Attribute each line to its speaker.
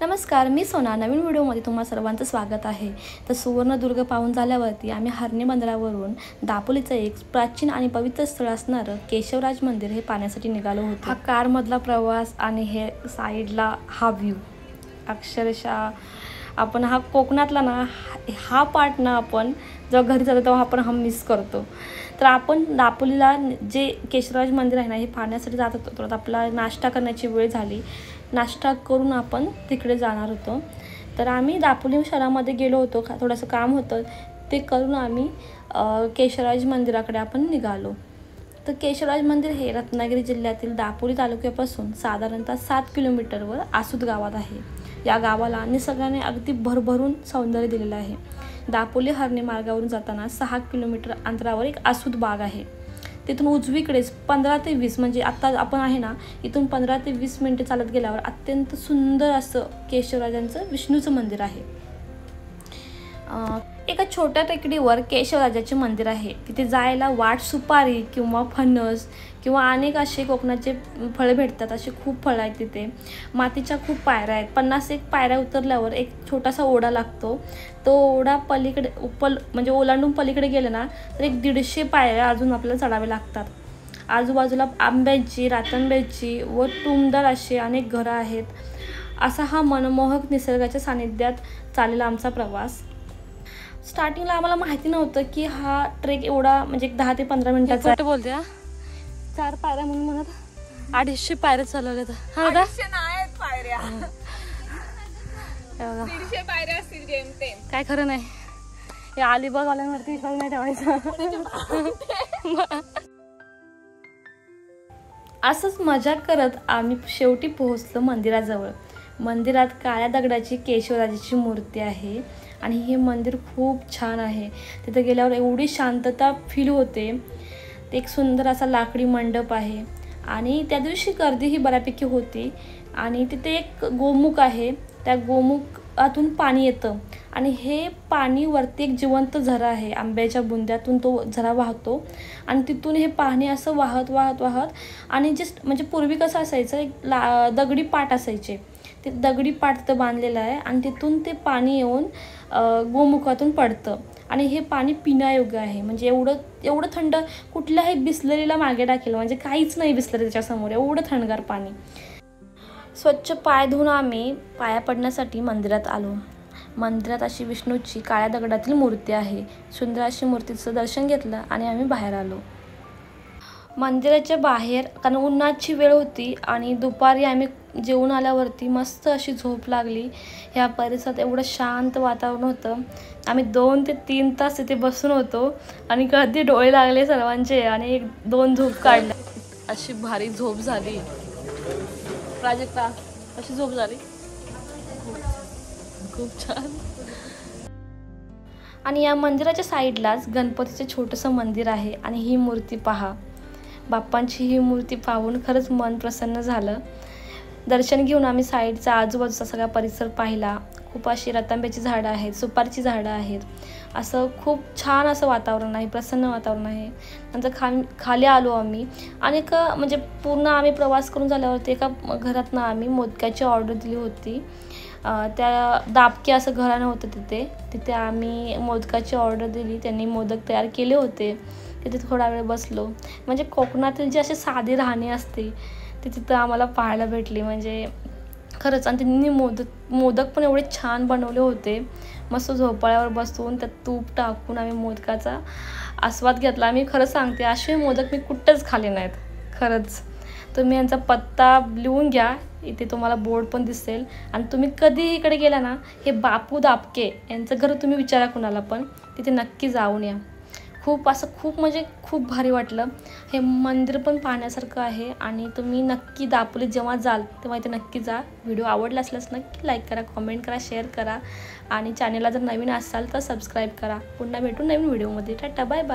Speaker 1: नमस्कार, मी सोना. नवीन व्हिडिओमध्ये तुम्हा सर्वांचं स्वागत आहे. तर सुवर्णदुर्ग पाहून झाल्यावरती आम्ही हरणी बंदरावरून दापोलीचं एक प्राचीन आणि पवित्र स्थळ असणारं केशवराज मंदिर हे पाहण्यासाठी निघालो होतो. हा कारमधला प्रवास आणि हे साईडला हा व्ह्यू अक्षरशः आपण हा कोकणातला ना हा पार्ट ना आपण जेव्हा घरी जातो तेव्हा आपण मिस करतो. तर आपण दापोलीला जे केशवराज मंदिर आहे ना हे पाहण्यासाठी जात होतो. तर आपला नाश्ता करण्याची वेळ झाली. नाश्ता करून आपण तिकडे जाणार होतो. तर आम्ही दापोली शहरामध्ये गेलो होतो. थोडंसं काम होतं ते करून आम्ही केशवराज मंदिराकडे आपण निघालो. तर केशवराज मंदिर हे रत्नागिरी जिल्ह्यातील दापोली तालुक्यापासून साधारणतः 7 किलोमीटरवर आसूद गावात आहे. या गावाला निसर्गाने अगदी भरभरून सौंदर्य दिलेलं आहे. दापोली हरणी मार्गावरून जाताना 6 किलोमीटर अंतरावर एक आसूद बाग आहे. तिथून उजवीकडेच 15 ते 20 म्हणजे आत्ता आपण आहे ना इथून 15 ते 20 मिनिटे चालत गेल्यावर अत्यंत सुंदर असं केशवराजांचं विष्णूचं मंदिर आहे. एका छोट्या टेकडीवर केशवराजाचे मंदिर आहे. तिथे जायला वाट सुपारी किंवा फणस किंवा अनेक असे कोकणाचे फळे भेटतात. असे खूप फळं आहेत तिथे. मातीच्या खूप पायऱ्या आहेत. 50 पायऱ्या उतरल्यावर एक छोटासा ओढा लागतो. तो ओढा पलीकडे म्हणजे ओलांडून पलीकडे गेलं ना तर एक 150 पायऱ्या अजून आपल्याला चढावे लागतात. आजूबाजूला आंब्याची, रातंब्याची व टुमदार असे अनेक घरं आहेत. असा हा मनमोहक निसर्गाच्या सानिध्यात चाललेला आमचा प्रवास. स्टार्टिंगला आम्हाला माहिती नव्हतं की हा ट्रेक एवढा म्हणजे 10 ते 15 मिनिटाचा आहे. बोलते 4 पायऱ्या म्हणून म्हणत 250 पायऱ्या चालवल्यात. हा दादा
Speaker 2: 250 नाहीत पायऱ्या, 150 पायऱ्या असतील जेमतेम.
Speaker 1: काय खरं नाही. या अलिबाग वाल्यांवरती विश्वास नाही ठेवायचा. असंच मजा करत आम्ही शेवटी पोहोचलो मंदिराजवळ. मंदिरात काळ्या दगडाची केशवराजाची मूर्ती आहे आणि हे मंदिर खूप छान आहे. तिथे गेल्यावर एवढी शांतता फील होते. एक सुंदर असा लाकडी मंडप आहे आणि त्या दिवशी गर्दीही बऱ्यापैकी होती. आणि तिथे एक गोमुख आहे. त्या गोमुखातून पाणी येतं आणि हे पाणी वरती एक जिवंत झरा आहे. आंब्याच्या बुंद्यातून तो झरा वाहतो आणि तिथून हे पाणी असं वाहत वाहत वाहत आणि म्हणजे पूर्वी कसं असायचं एक दगडी पाट असायचे. ते दगडी पाट तिथं बांधलेलं आहे आणि तिथून ते पाणी येऊन गोमुखातून पडतं आणि हे पाणी पिण्यायोग्य आहे. म्हणजे एवढं थंड कुठल्याही बिसलरीला मागे टाकेल म्हणजे काहीच नाही बिसलरी त्याच्यासमोर. एवढं थंडगार पाणी. स्वच्छ पाय धुवून आम्ही पाया पडण्यासाठी मंदिरात आलो. मंदिरात अशी विष्णूची काळ्या दगडातील मूर्ती आहे. सुंदर अशी मूर्तीचं दर्शन घेतलं आणि आम्ही बाहेर आलो. मंदिराच्या बाहेर कारण उन्हाची वेळ होती आणि दुपारी आम्ही जेवून आल्यावरती मस्त अशी झोप लागली. ह्या परिसरात एवढं शांत वातावरण होतं. आम्ही 2 ते 3 तास तिथे बसून होतो आणि कधी डोळे लागले सर्वांचे आणि 1-2 झोप काढल्या. अशी भारी झोप झाली. प्राजक्ता अशी झोप झाली. खूप छान. आणि या मंदिराच्या साईडलाच गणपतीचं छोटंसं मंदिर आहे आणि ही मूर्ती पहा. बाप्पांची ही मूर्ती पाहून खरंच मन प्रसन्न झालं. दर्शन घेऊन आम्ही साईडचा आजूबाजूचा सगळा परिसर पाहिला. खूप अशी रतांब्याची झाडं आहेत, सुपारीची झाडं आहेत. असं खूप छान असं वातावरण आहे, प्रसन्न वातावरण आहे. नंतर खाली आलो आम्ही आणि म्हणजे पूर्ण आम्ही प्रवास करून झाल्यावरती एका घरातनं आम्ही मोदकाची ऑर्डर दिली होती. त्या दाबके असं घराणं होतं तिथे आम्ही मोदकाची ऑर्डर दिली. त्यांनी मोदक तयार केले होते. तिथे थोडा वेळ बसलो. म्हणजे कोकणातील जी अशी साधी राहणी असते ती तिथं आम्हाला पाहायला भेटली. म्हणजे खरंच. आणि त्यांनी मोदक पण एवढे छान बनवले होते. मस्त झोपाळ्यावर बसून त्यात तूप टाकून आम्ही मोदकाचा आस्वाद घेतला. मी खरंच सांगते असे मोदक मी कुठंच खाल्ले नाहीत खरंच. तुम्ही यांचा पत्ता लिहून घ्या. इथे तुम्हाला बोर्ड पण दिसेल. आणि तुम्ही कधी इकडे गेला ना हे बापू दाबके यांचं घर तुम्ही विचारा कुणाला पण तिथे नक्की जाऊन या. खूप म्हणजे खूप भारी वाटलं. हे मंदिर पण पाहण्यासारखं आहे आणि तुम्ही नक्की दापोलीत जेव्हा जाल तेव्हा इथे नक्की जा. व्हिडिओ आवडला असल्यास नक्की लाईक करा, कमेंट करा, शेअर करा आणि चॅनलला जर नवीन असाल तर सबस्क्राईब करा. पुन्हा भेटू नवीन व्हिडिओमध्ये. टाटा, बाय बाय.